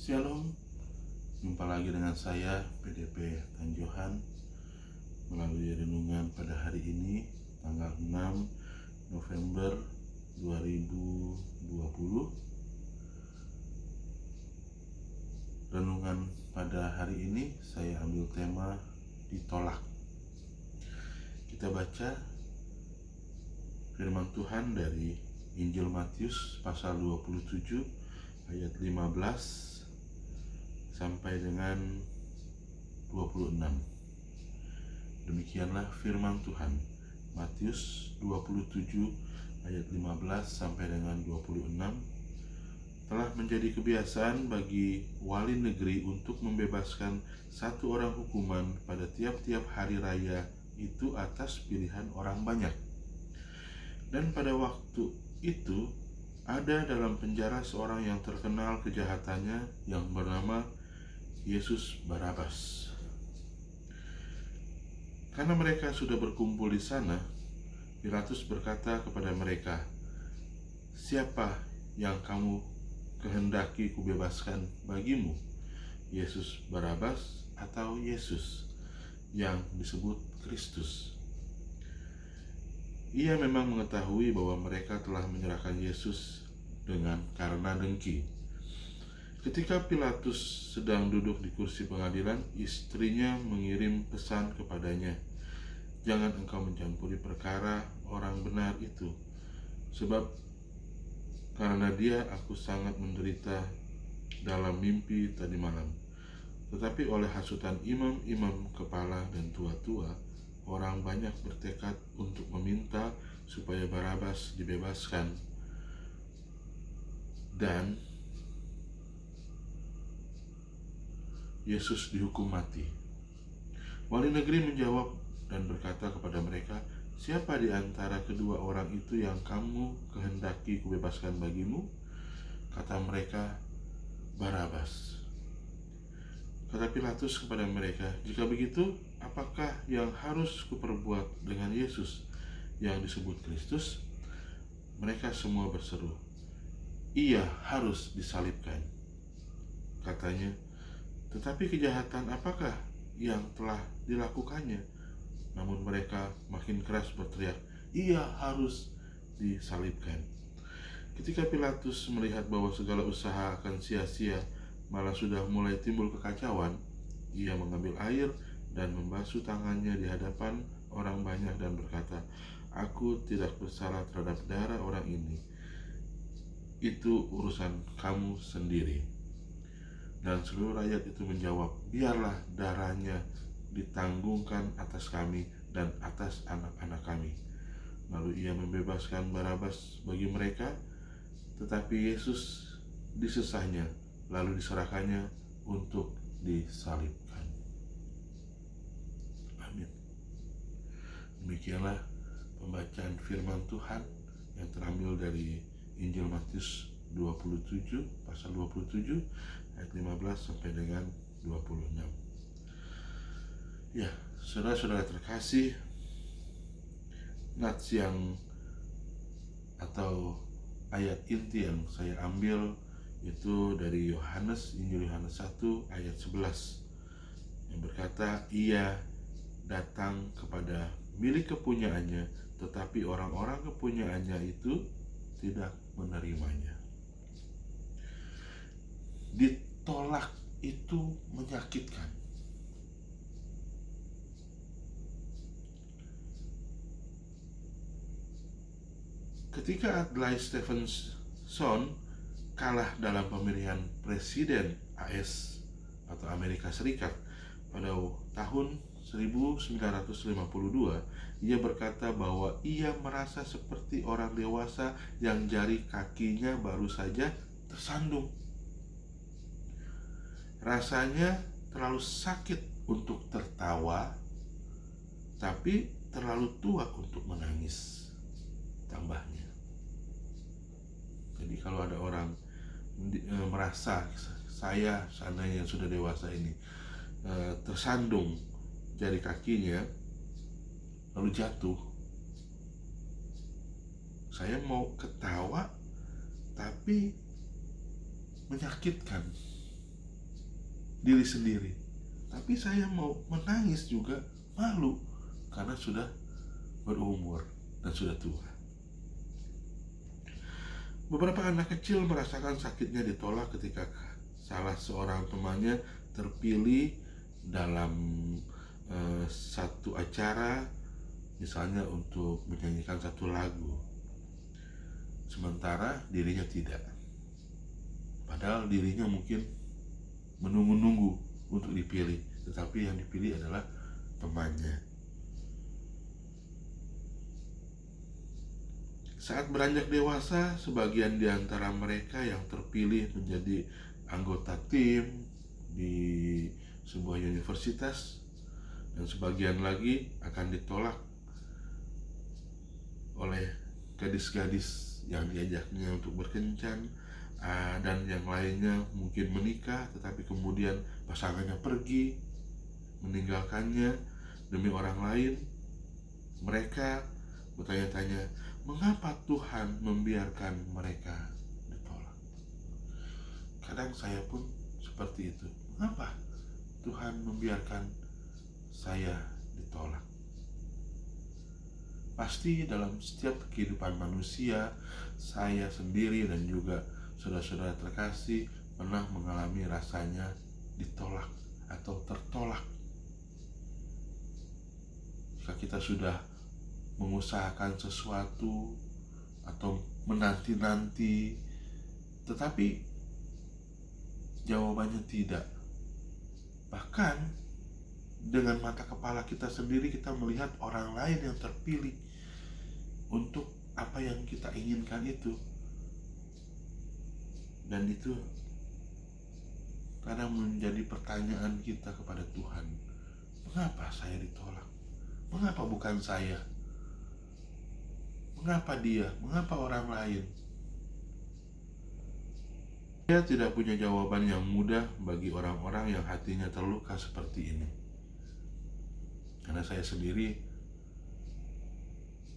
Shalom, jumpa lagi dengan saya PDP Tanjohan melalui renungan pada hari ini tanggal 6 November 2020. Renungan pada hari ini saya ambil tema ditolak. Kita baca firman Tuhan dari Injil Matius pasal 27 ayat 15 sampai dengan 26. Demikianlah firman Tuhan. Matius 27 ayat 15 sampai dengan 26. Telah menjadi kebiasaan bagi wali negeri untuk membebaskan satu orang hukuman pada tiap-tiap hari raya itu atas pilihan orang banyak. Dan pada waktu itu ada dalam penjara seorang yang terkenal kejahatannya yang bernama Yesus Barabas. Karena mereka sudah berkumpul di sana, Pilatus berkata kepada mereka, "Siapa yang kamu kehendaki kubebaskan bagimu, Yesus Barabas atau Yesus yang disebut Kristus?" Ia memang mengetahui bahwa mereka telah menyerahkan Yesus karena dengki. Ketika Pilatus sedang duduk di kursi pengadilan, istrinya mengirim pesan kepadanya, "Jangan engkau mencampuri perkara orang benar itu, sebab karena dia aku sangat menderita dalam mimpi tadi malam." Tetapi oleh hasutan imam-imam kepala dan tua-tua, orang banyak bertekad untuk meminta supaya Barabas dibebaskan dan Yesus dihukum mati. Wali negeri menjawab dan berkata kepada mereka, "Siapa di antara kedua orang itu yang kamu kehendaki kubebaskan bagimu?" Kata mereka, "Barabas." Kata Pilatus kepada mereka, "Jika begitu, apakah yang harus kuperbuat dengan Yesus yang disebut Kristus?" Mereka semua berseru, "Ia harus disalibkan." Katanya, "Tetapi kejahatan apakah yang telah dilakukannya?" Namun mereka makin keras berteriak, "Ia harus disalibkan." Ketika Pilatus melihat bahwa segala usaha akan sia-sia, malah sudah mulai timbul kekacauan, ia mengambil air dan membasuh tangannya di hadapan orang banyak dan berkata, "Aku tidak bersalah terhadap darah orang ini. Itu urusan kamu sendiri." Dan seluruh rakyat itu menjawab, "Biarlah darahnya ditanggungkan atas kami dan atas anak-anak kami." Lalu ia membebaskan Barabas bagi mereka, tetapi Yesus disesahnya, lalu diserahkannya untuk disalibkan. Amin. Demikianlah pembacaan firman Tuhan yang terambil dari Injil Matius 27, pasal 27, ayat 15 sampai dengan 26. Ya, saudara-saudara terkasih, nats yang atau ayat inti yang saya ambil itu dari Injil Yohanes 1 ayat 11 yang berkata, "Ia datang kepada milik kepunyaannya, tetapi orang-orang kepunyaannya itu tidak menerimanya." Ditolak itu menyakitkan. Ketika Adlai Stevenson kalah dalam pemilihan presiden AS atau Amerika Serikat pada tahun 1952, ia berkata bahwa ia merasa seperti orang dewasa yang jari kakinya baru saja tersandung. Rasanya terlalu sakit untuk tertawa, tapi terlalu tua untuk menangis, tambahnya. Jadi kalau ada orang merasa saya seandainya yang sudah dewasa ini tersandung jari kakinya lalu jatuh, saya mau ketawa tapi menyakitkan. diri sendiri. Tapi saya mau menangis juga malu karena sudah berumur dan sudah tua. Beberapa anak kecil merasakan sakitnya ditolak ketika salah seorang temannya terpilih dalam satu acara, misalnya untuk menyanyikan satu lagu, sementara dirinya tidak. Padahal dirinya mungkin menunggu-nunggu untuk dipilih, tetapi yang dipilih adalah temannya. Saat beranjak dewasa, sebagian di antara mereka yang terpilih menjadi anggota tim di sebuah universitas, dan sebagian lagi akan ditolak oleh gadis-gadis yang diajaknya untuk berkencan, dan yang lainnya mungkin menikah, tetapi kemudian pasangannya pergi meninggalkannya demi orang lain. Mereka bertanya-tanya, mengapa Tuhan membiarkan mereka ditolak? Kadang saya pun seperti itu. Mengapa Tuhan membiarkan saya ditolak? Pasti dalam setiap kehidupan manusia, saya sendiri dan juga saudara-saudara terkasih pernah mengalami rasanya ditolak atau tertolak. Jika kita sudah mengusahakan sesuatu atau menanti-nanti, tetapi jawabannya tidak. Bahkan dengan mata kepala kita sendiri kita melihat orang lain yang terpilih untuk apa yang kita inginkan itu. Dan itu kadang menjadi pertanyaan kita kepada Tuhan. Mengapa saya ditolak? Mengapa bukan saya? Mengapa dia? Mengapa orang lain? Saya tidak punya jawaban yang mudah bagi orang-orang yang hatinya terluka seperti ini. Karena saya sendiri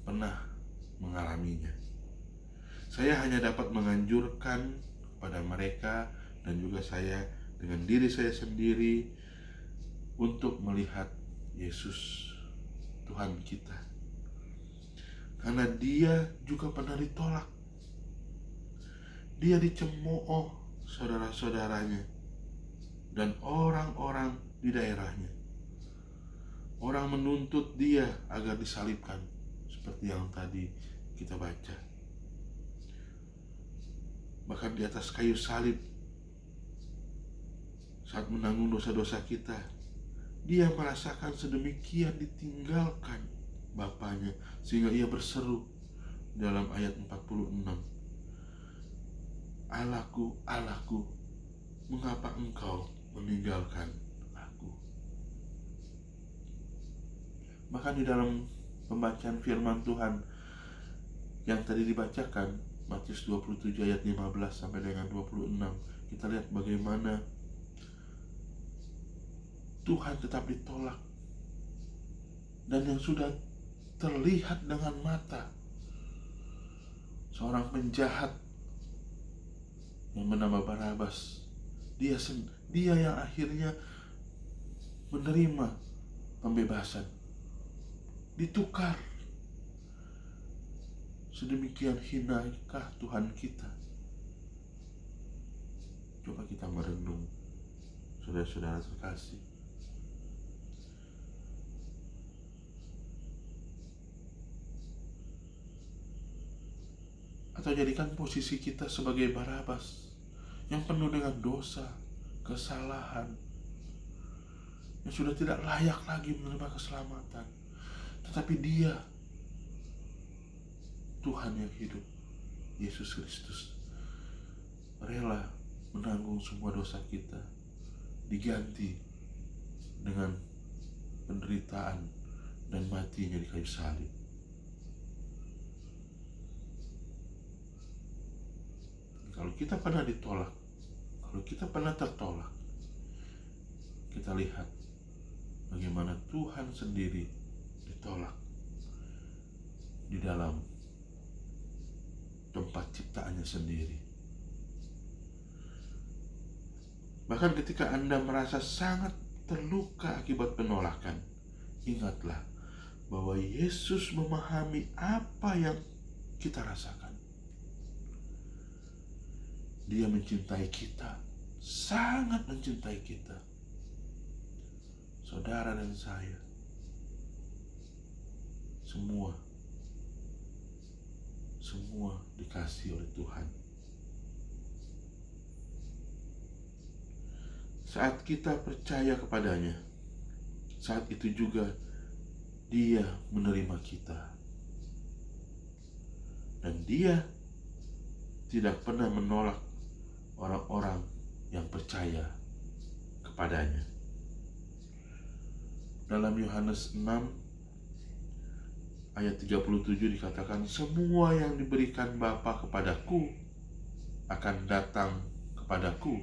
pernah mengalaminya. Saya hanya dapat menganjurkan kepada mereka dan juga saya dengan diri saya sendiri untuk melihat Yesus, Tuhan kita. Karena dia juga pernah ditolak. Dia dicemooh saudara-saudaranya dan orang-orang di daerahnya. Orang menuntut dia agar disalibkan, seperti yang tadi kita baca. Bahkan di atas kayu salib, saat menanggung dosa-dosa kita, dia merasakan sedemikian ditinggalkan Bapaknya, sehingga ia berseru dalam ayat 46, Allahku, Allahku, mengapa engkau meninggalkan aku? Bahkan di dalam pembacaan firman Tuhan yang tadi dibacakan, Matius 27 ayat 15 sampai dengan 26, kita lihat bagaimana Tuhan tetap ditolak. Dan yang sudah terlihat dengan mata, seorang penjahat yang bernama Barabas, dia yang akhirnya menerima pembebasan, ditukar. Sedemikian hinakah Tuhan kita? Coba kita merenung, saudara-saudara terkasih. Atau jadikan posisi kita sebagai Barabas yang penuh dengan dosa, kesalahan, yang sudah tidak layak lagi menerima keselamatan. Tetapi dia, Tuhan yang hidup, Yesus Kristus, rela menanggung semua dosa kita, diganti dengan penderitaan dan matinya di kayu salib. Kalau kita pernah ditolak, kalau kita pernah tertolak, kita lihat bagaimana Tuhan sendiri ditolak di dalam tempat ciptaannya sendiri. Bahkan ketika Anda merasa sangat terluka akibat penolakan, ingatlah bahwa Yesus memahami apa yang kita rasakan. Dia mencintai kita, sangat mencintai kita. Saudara dan saya, semua dikasihi oleh Tuhan. Saat kita percaya kepadanya, saat itu juga Dia menerima kita. Dan Dia tidak pernah menolak orang-orang yang percaya kepadanya. Dalam Yohanes 6 ayat 37 dikatakan, semua yang diberikan Bapa kepadaku akan datang kepadaku,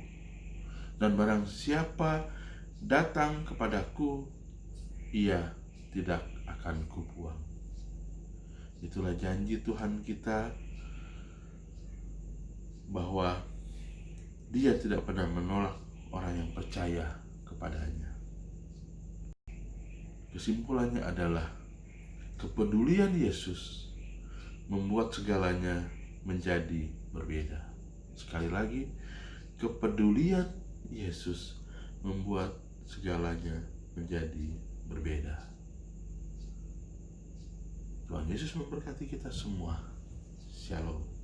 dan barang siapa datang kepadaku, ia tidak akan kubuang. Itulah janji Tuhan kita, bahwa Dia tidak pernah menolak orang yang percaya kepadanya. Kesimpulannya adalah kepedulian Yesus membuat segalanya menjadi berbeda. Sekali lagi, kepedulian Yesus membuat segalanya menjadi berbeda. Tuhan Yesus memberkati kita semua. Shalom.